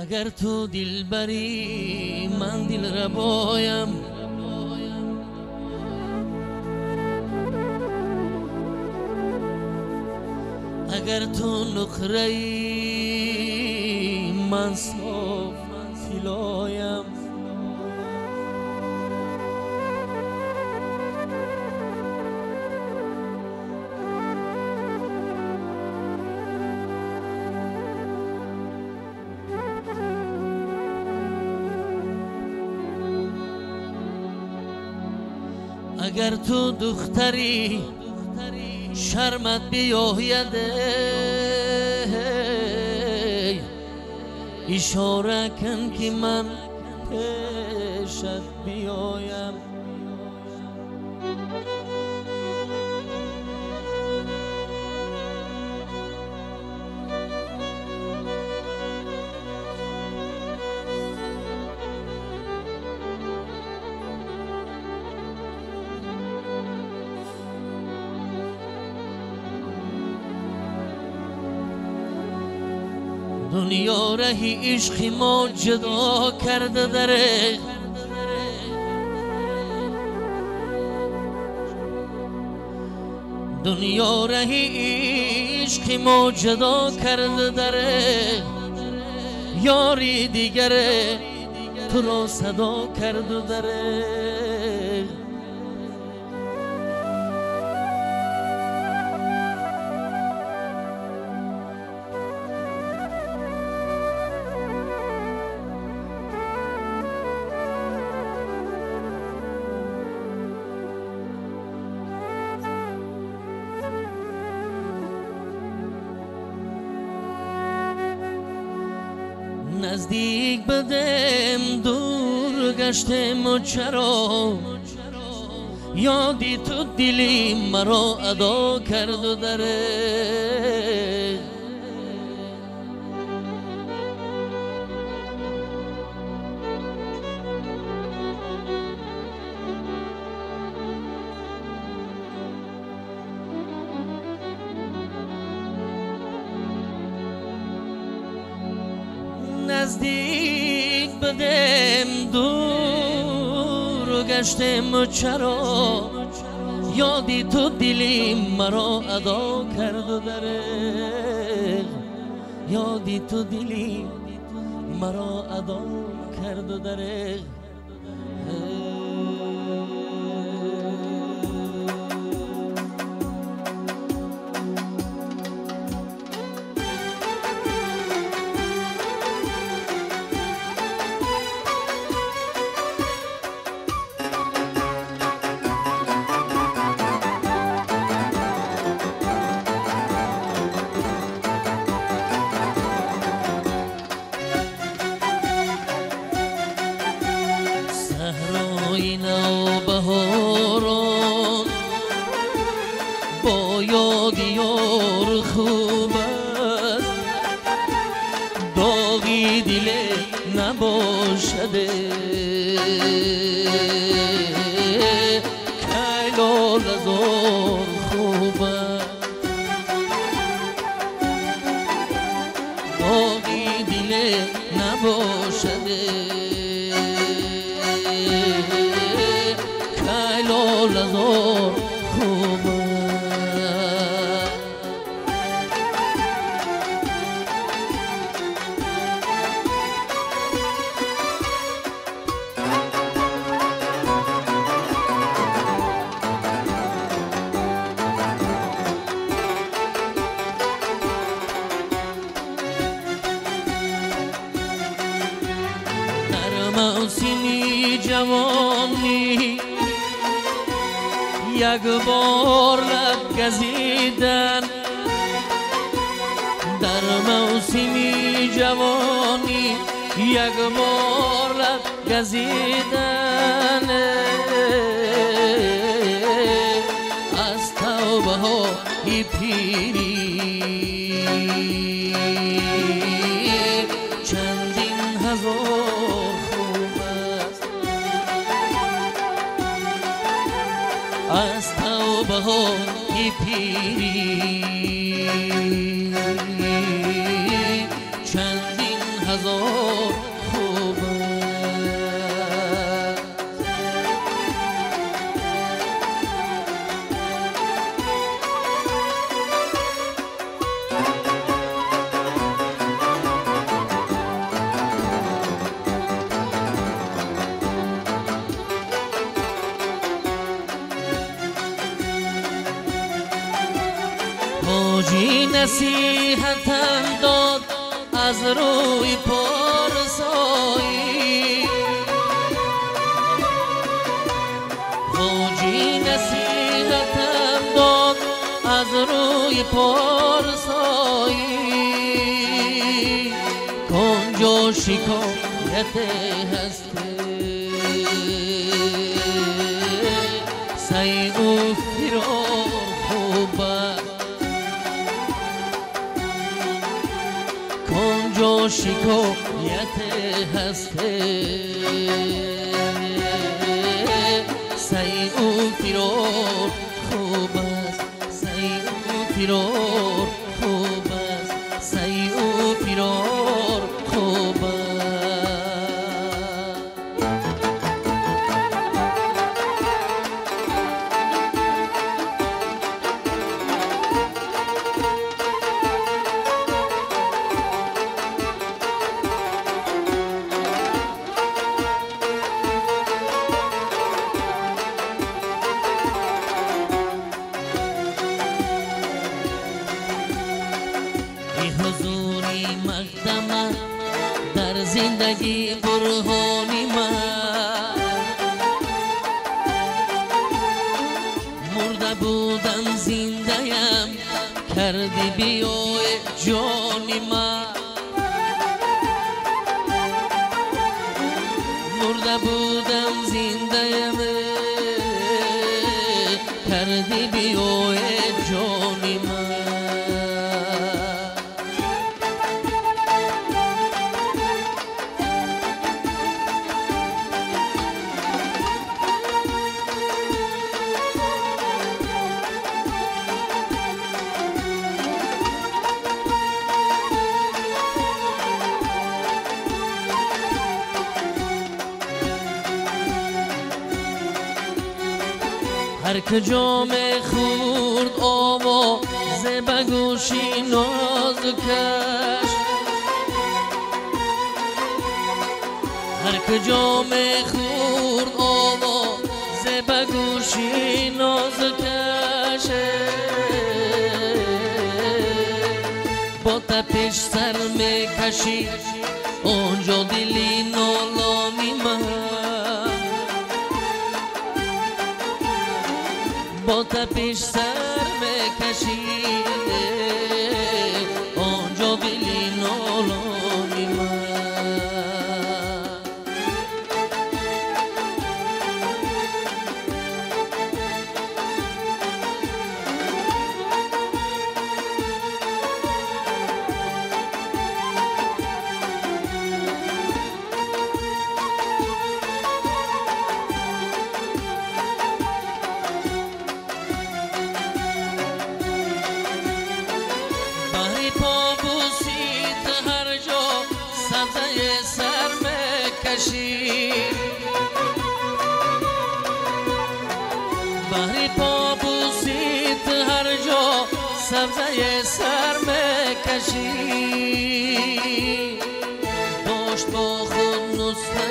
اگر تو دل بری من دل ربایم، اگر تو نخری من صاف طلایم، اگر تو دختری شرمت بیاید اشاره کن که من پیشت بیایم. دنیا رهی عشق ما جدا کرده داره، دنیا رهی عشق ما جدا کرده داره، یاری دیگره تو را صدا کرده داره. نزدیک بدم دور گشتم و چرا یادی تو دلی مرا ادا کرد و دره. نزدیک بدم دور گشتم و چرا یادی تو دلی مرا ادا کرد و دره، یادی تو دلی مرا ادا کرد و دره. صحرای نوبهاران با یاد یار خوب است، داغی دل نباشده کلال هزار خوب است، داغی دل نباشده کلال هزار خوب است. موسمی جوانی یک بار لب گزیدن، در موسمی جوانی یک بار لب گزیدن، از توبه های پیری چندین هزار از توبه های پیری چندین هزار فوجی نصیحتم داد از روی پارسایی، فوجی نصیحتم داد از روی پارسایی، کنجا شکایت هسته سعی و فرار خوبه، کنجا شکایت هسته سعی و فرار خوب است، سعی و فرار خوب است، سعی و فرار خوب است. حضوری مقدمه در زندگی برهانی من، مرده بودم زنده‌ام کردی بیای جانی من، مرده بودم زنده‌ام کردی بیای جانی من. هر کجا خورد آواز به گوشی نازکش، هر کجا خورد آواز به گوشی نازکش، با تپش سر میکشی اونجا دلی نالانی من، با تپش سر میکشی آنجا دلی نالانی من. سبزه سر میکشی بحری پا بوسیت هر جا، سبزه سر میکشی داشت با خود نسخه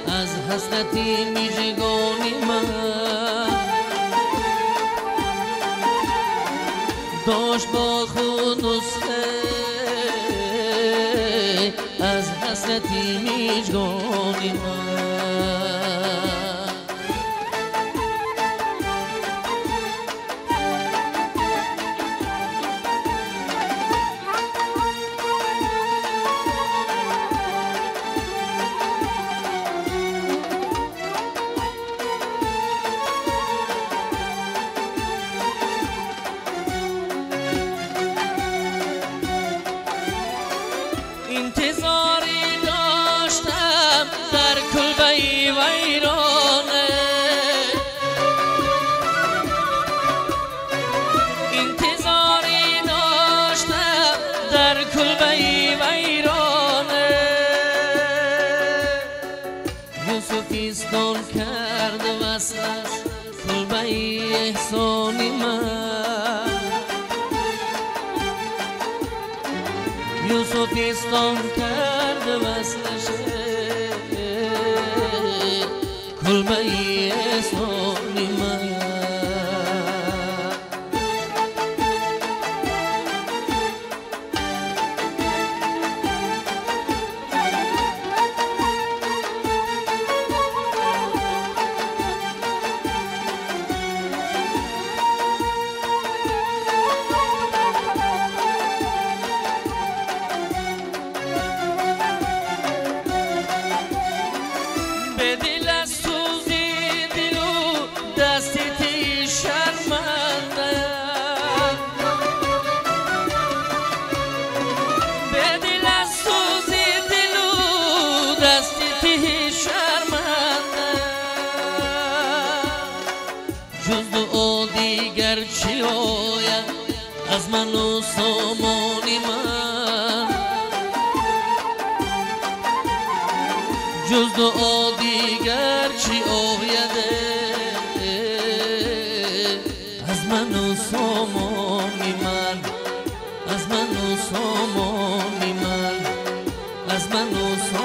از حسرتی میژگانی من، داشت با خود نسخه از حسرتی میژگانی من. انتظاری داشتم در کلبه ویرانه، انتظاری داشتم در کلبه ویرانه، یوسفیستان کرد وصل از کلبه احسانی من، یوسفیستان کرد وصلش کلبه احسانی من. جز دعا دیگر چی آیده از من و سامانی من از من و سامانی من از من و سامانی